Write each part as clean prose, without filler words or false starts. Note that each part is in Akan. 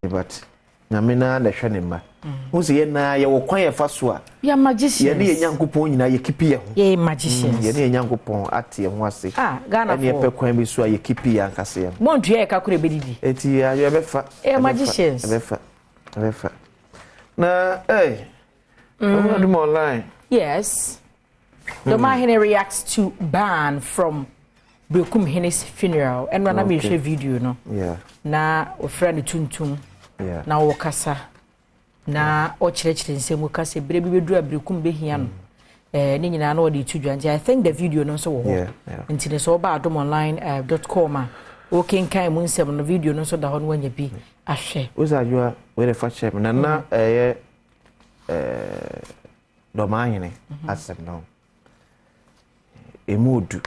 but nyamena na hwe ne ma wo se ye na ye wo kwan ye fa so a ya magicians ye ne ye nyankopon nyina ye kipi ye ho ye magicians ye ne ye nyankopon ate ye ho ase Ghana ne ye pe kwan bi so a ye kipi ya nkase ye montu ye ka kure bedidi eti ya ye befa magicians befa na Adom online yes the man reacts to ban from Brekum Hennes funeral and when I share video no na o friend tuntum na wo kasa na o chirechire nsem wo kasa bre bi bedu Brekum behia no ni nyina na o de tudwanti I think the video no so wo ho ntine so ba adomonline.com a o kenkan mu nsem no video no so da ho no wanya bi ahwe uzajua we fa chem na do mahine asem no emodu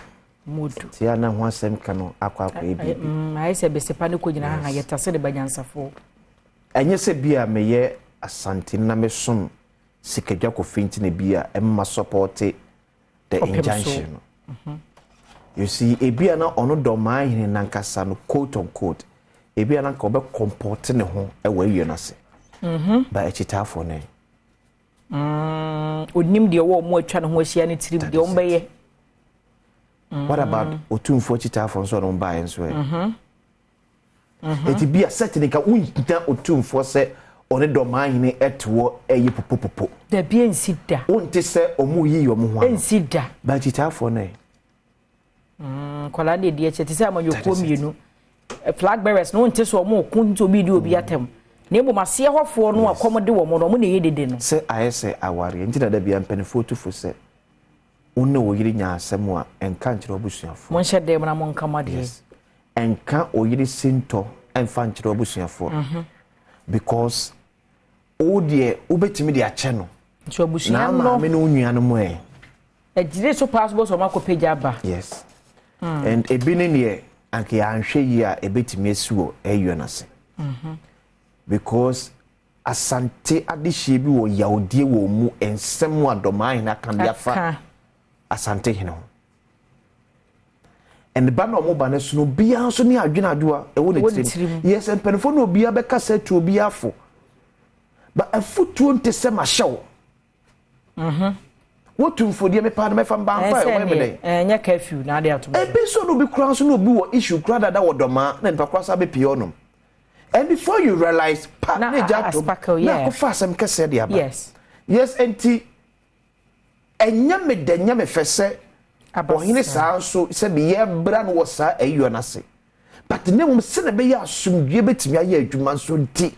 tia na ho asem ka no akwa ebi ai se be sepa ne ko nyina ha yetase de banyansafo enye se bia meye asante na mesom sikadwa ko finti ne bia emma support the injunction you see ebia na ono do mahine na nkasa no quote on quote ebia na ka obe comport ne ho e wa yie na se ba echitafo ne onim de wo mo atwa ne ho ahia ne tirib de o mbeye what about otumfo echitafo nso no mba enso eti bia setting ka unta otumfo se one do mahine etwo eyi popopopo da bia nsida unte se omu yi yo mo ho nsida ba echitafo ne kwala de de eche tese amanyoko mienu flag bearers no unte so omu kunto bi de obi atem na emu mase hofo no akomode wo mo no na yedede no se ayese aware ntina da bia mpanifo tufo se unne wo yiri nya asem a enka nkyere obusuafo mon hye dem na mon kamade enka oyiri sinto enfa nkyere obusuafo because o de obetimi de ache no ncho obusuafo na ma me no nua no mo ejire so possible so makopeja ba yes and ebini ne anke anhwe yi a ebetimi asuo eyo na se because asante adehye bi wo yaodie wo mu ensem adoman na kan biafa asante hino and ba no mo ba ne so no bia so ne adwena adwoa e wo ne tirim yes empenfo no bia be kasa tu obi afo ba afutuo ntese ma hyew wotumfo die me pa na me fa mbanfa e wo me dey nya curfew na dey atom e bi so no bi kura so no bi wo issue kura da wo doma na npa kura sa be pie onom. And before you realize, partner jato, na kufa sem kese di aba. Yes, enti enyame de nyame fese ohine saa so se be ye bra no wosa eyo na se. But ne mum se na be ya asumdue betimi aye adwuma so di.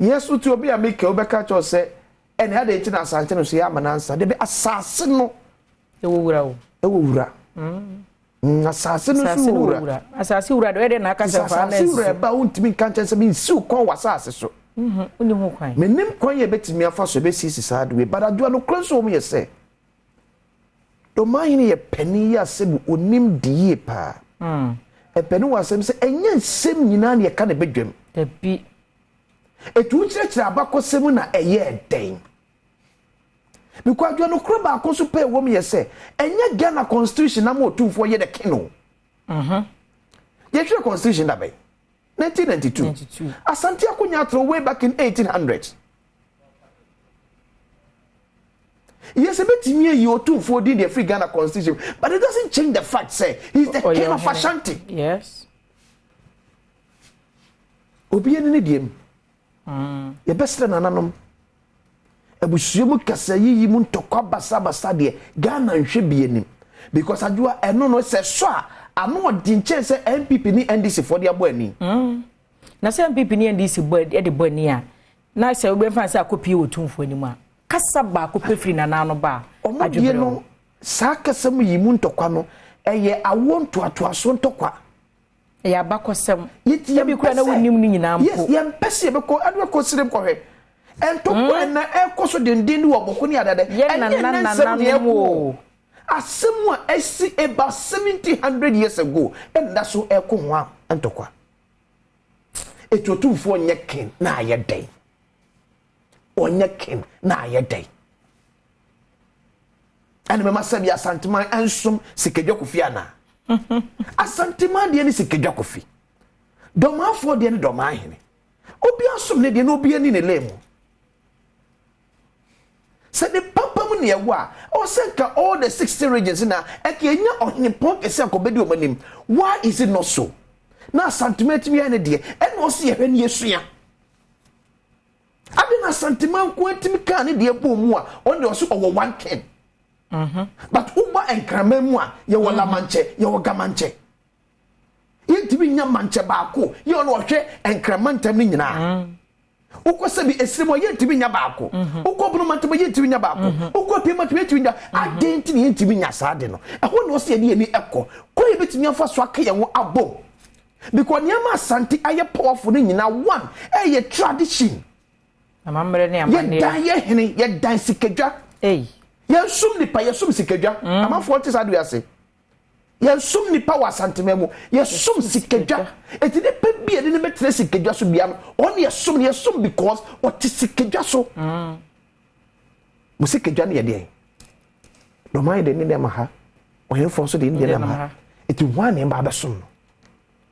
Yes, uti obi ameke obeka cho se ene ade nti na asante no so ya amanansa de be asase no ewowura asase no suura asase ura de na aka se fa na asase ba untimi kanche se bi si ukon wasase so uni ho kwan menim kwan ye betimi afa so be sisi saade we badadua no kronso mo ye se do mahine ye pani ya se bu onim die pa e pani wasem se enya nsem nyina na ye ka na bedwam da bi etu nkyerɛkyerɛ abakɔsɛm na ɛyɛ den because you no kro ba akoso pay wo me yese enye Ghana constitution na mo tumfo ye de kino ye hwe constitution da bay 1992 asante akonya throw way back in 1800 yes betimi ye otumfo di the free Ghana constitution but it doesn't change the fact say he's the king of Ashanti. Yes obi ene ne diem ye besle nananom abusuemu kasa yiyi mu ntokwa basa de Ghana nhwe bienim because adua eno no se so a ano odinche se MPP ni NDC for dia boani na se MPP ni NDC de boani a na se we fan se akopi otumfo ni mu a kasa ba akopefiri na nano ba adwebe no sa kasa mu yi mu ntokwa no eye awonto atoaso ntokwa ya bakosem ye bi kura na wonim ni nyina mpo yes ye mpese be ko adwa ko sirem ko hwe entokwa na ekoso dendin wo boko ni adade na wo asemu a esi about 1700 years ago and that's so eko ho entokwa etotumfo onye ken na ayedai onye ken na ayedai ane mema sabi asanteman ensom sikedwa kofi ana asanteman de ni sikedwa kofi Doma for the doma hene. Obi asum ne de no obi ani ne lemu. Said the papa mun ye wa o senka all the 60 regions na e ke nya ohene pon ese akobedi omanim. Why is it not so? Na sentiment mi ane de e no se ye hwe ne yesua. Adena sentiment ko antimi kan ne de bo mu a on de so owo 110. But uba enkrame mu a ye wo lamanche ye wo gamanche. Yentimi nya manche baako ye ono hwe enkramantam ni nyina. Ukose bi esimo yentimi nya baako. Ukobunu mantam yentimi nya baako. Ukopi mantam yentimi nya adenti yentimi nya saade no. Ehwo no se ye ni ekọ. Ko ye betimi afa so aka ye wo abom. Because nyama asante aye powerful ni nyina one ye tradition. Amamre ne amane. Ye dan ye hene ye dan sikadwa. Ye sum ni pa ye sum sikadwa. Amafo te sa do ase. Ye sum ni pa wa santememu ye sum sikadwa eti ne pe bia ne betre sikadwa so bia on ye sum because what sikadwa so mu sikadwa ne ye de no mind de ne dem ha o he for so de ne dem ha eti one ne ba be sum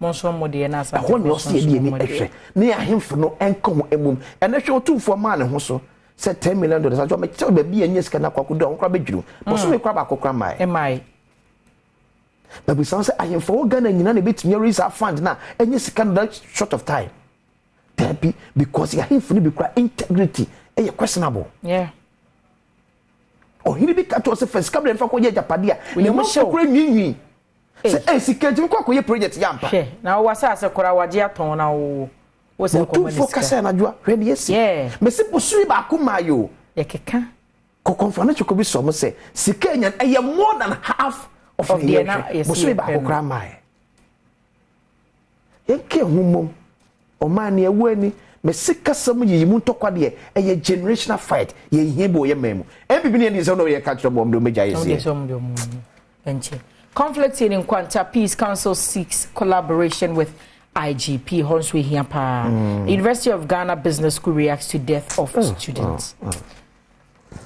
monso mo de na sa ho ne o se de ni ehwe ne ahemfo no enko ho emum ene hwe otumfo ma ne ho so say $10 million ajo me tell be bia nyes kana kwakudo on kra bedwuru mo so me kra ba kokra mai but we say I am for Ghana nyina na betimi raise our fund na enye sika na short of time therapy because you have to be integrity e questionable hini bi kato se first kabla mfa ko ye japade a ne mo so kura nwinwi se sika ntimi ko ye project yampa na wo wasa se kora waje aton na wo se ko mo focus na jua hwe ne yesi me se posuri ba ko mayo ye keka ko confront ko bi so mo se sika nya e more than half of the year, Mosui ba kokra mai. Yenke humom. Omani eweni me sika samu yimu ntokwa de e generational fight ye hebo ye memu. Bibi ne ni se no ye ka tro bom do meja yesi. Conflict in Nkwanta Peace Council seeks collaboration with IGP Honswe Hiampa. University of Ghana Business School reacts to death of students.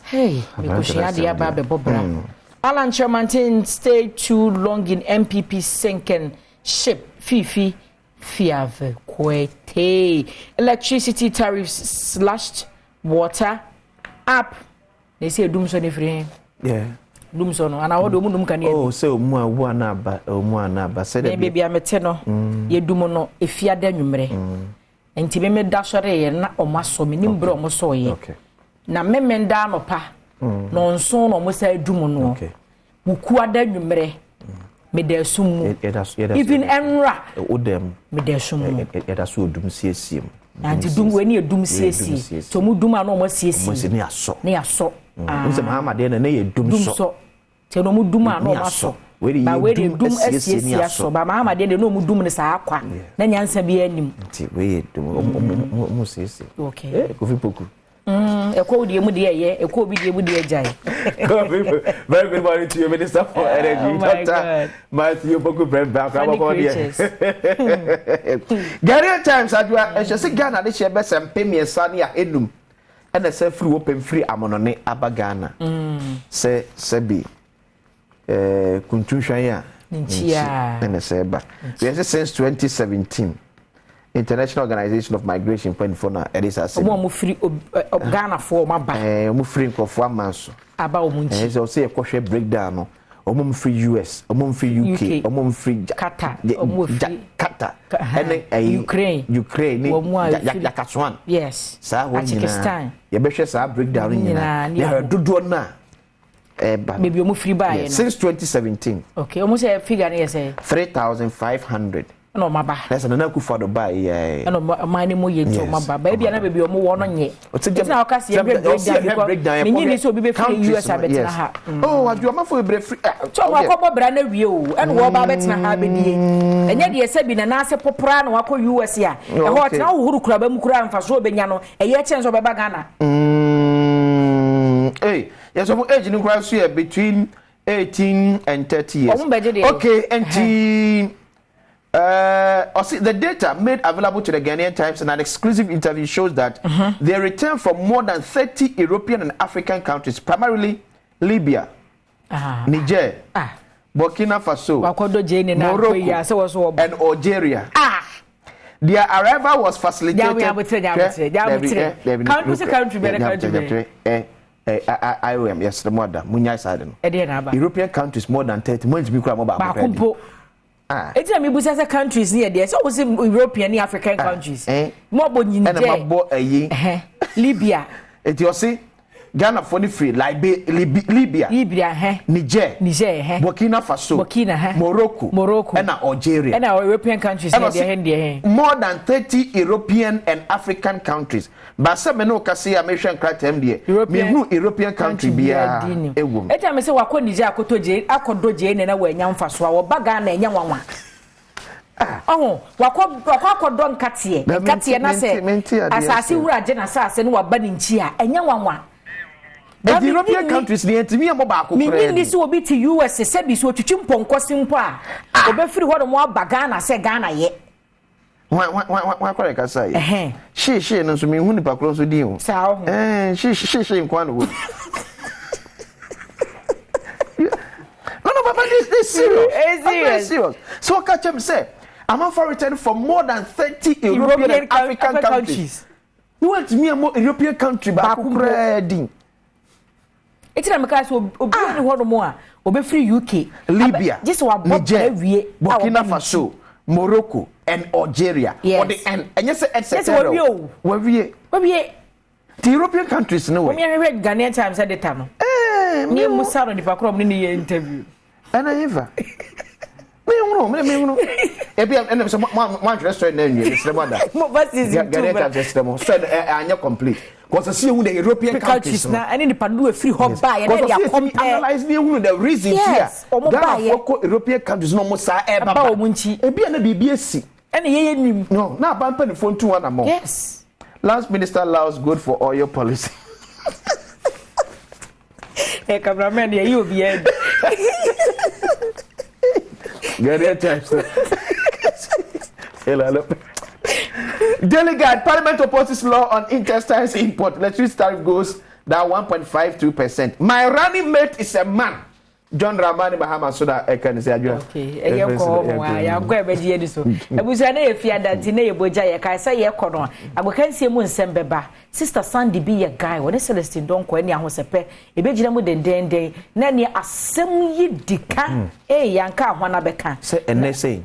Hey, me kushia dia ba be bobra. Alan Chairman stayed too long in MPP sinking ship. Fifi Fiave Kwete. Electricity tariffs slashed. Water up. They say doom so free. Yeah. Doom so no. And I would do can oh, so one ba. Say that baby I'm a tenor. Ye doom no if ya den numre. And tibe me dashore na o maso me nimbro mo so ye. Okay. Na me menda no pa. No nso no mo say dum no. Okay. Buku ada nwumre. Me da sum. Even enra. Odem. Me da sum. E da so odum siesie. Anti dum we ne edum siesie. To mu dum ano mo siesie. Mo se ne aso. Ne aso. Nse Muhammad de na ye dum so. Te no mu dum ano mo aso. Ba we de dum siesie aso. Ba Muhammad de no mu dum ne sa akwa. Na nyansa bi anim. Nti we dum mo siesie. Okay. Kofi poku. Eko die mu de ye, eko bi die mu de jai. Very good morning to you, Minister for Energy, Dr. Matthew Boku Bremba. Ghanaian Times adwa e se Ghana de che besem pemiesa ne ya enum. Ena se free open free amonone aba Ghana. Se bi kuntunhwan ya. Ntia. Ena se ba. Since 2017. International Organization of Migration for na edisa mo free Ghana for ma ba mo free ko for amanso aba o munchi so say e ko hwe breakdown no mo free US mo free UK mo free Qatar mo free Qatar and Ukraine ni yakaswan yes sa ho nyina ye be hwe sa breakdown nyina ya dodo na maybe mo free ba since 2017 okay almost say figure na say 3,500 no maba lesa na ku for Dubai no mine mo ye nto maba baby na baby omo wo no nye it's na okase ye breakdown me ni so bi be free US abetina ha oh adu ma for be free so wa ko bobra na wie o en wo ba abetina ha be die enye de se bi na na se popora na wa ko US ya e ho tena wo huru kura ba mu kura mfa so obenya no e ye chen so be ba Ghana hey yes so age ni kura so between 18 and 30 years okay and the data made available to the Ghanaian Times in an exclusive interview shows that they returned from more than 30 European and African countries, primarily Libya, Niger, Burkina Faso, Morocco, and Algeria. Their arrival was facilitated. Country better. IOM, yes, the mother, Munya Side. European countries more than 30 months. It's a me countries near there. So was European African countries. More than Libya. It you see. Ghana for the free, Libya, Niger, Burkina Faso, Morocco, and Algeria, and our European countries. More than 30 European and African countries. But some no kasi American country, European country be a woman. Every time I say wako Niger, akodo Jane, and away young Faso, or Bagana and young one. Oh, wako don Katia, and I say, as I see Rajan Assassin, who are burning chia, and young one. The European countries near to me about this will be to US, a said this what you chimpon costing pa. Or free what more Bagana say Ghana yet. Why I say? She knows me when the close with you. So, she in one wood. No, but this serious. So catch him say, I'm on for return for more than 30 European and African countries. You want me a more European country, but I'm it's a because we'll more or free UK, Libya, just what Niger, Burkina Faso, Morocco, and Algeria. Yes, and yes, etc. Where we the European countries know. I read Ghanaian Times at the time. Me Musa on the background in the interview. And I ever. Me. And some one restaurant name you. It's the one that. What is it? Ghanaian Times so and you're complete. Because I see who the European countries now, and in the Padu a free hot buy, and then they analyze the reasons here. European countries no more say about Munchi, a be an BBSC. And no, now bump the phone to one more. Yes. Last minister allows good for oil policy. Hey, cameraman, you'll be end. Get it, times. Delegate, Parliament opposes law on intestine import. Electricity tariff goes down 1.52%. My running mate is a man. John Ramani Bahama so that I can say okay. I am going to be so. I was an if you had that in a boja, I say, yeah, corner. I will can see Moon Sembeba. Sister Sandy be a guy when a Celestine don't go any house a pair. A bedroom with the day. Nanny assembly decan. Yanka, one abeka. Say, and they say,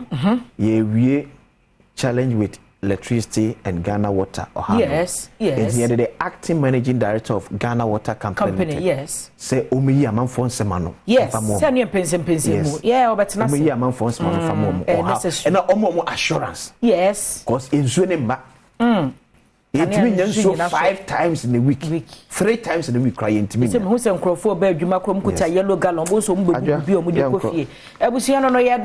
we challenge with electricity and Ghana Water. Yes. And here the acting managing director of Ghana Water Company. Yes. Say Omi a man for semano. Yes. Send you pension. Yeah, but not Omi a man for semano for more. And no assurance. Yes. Because in Zwinema. It means so 5 times in a week. 3 times in a week crying to me. Who's some crowd for bed, you macrom put a yellow gallon, also be a coffee. I was here on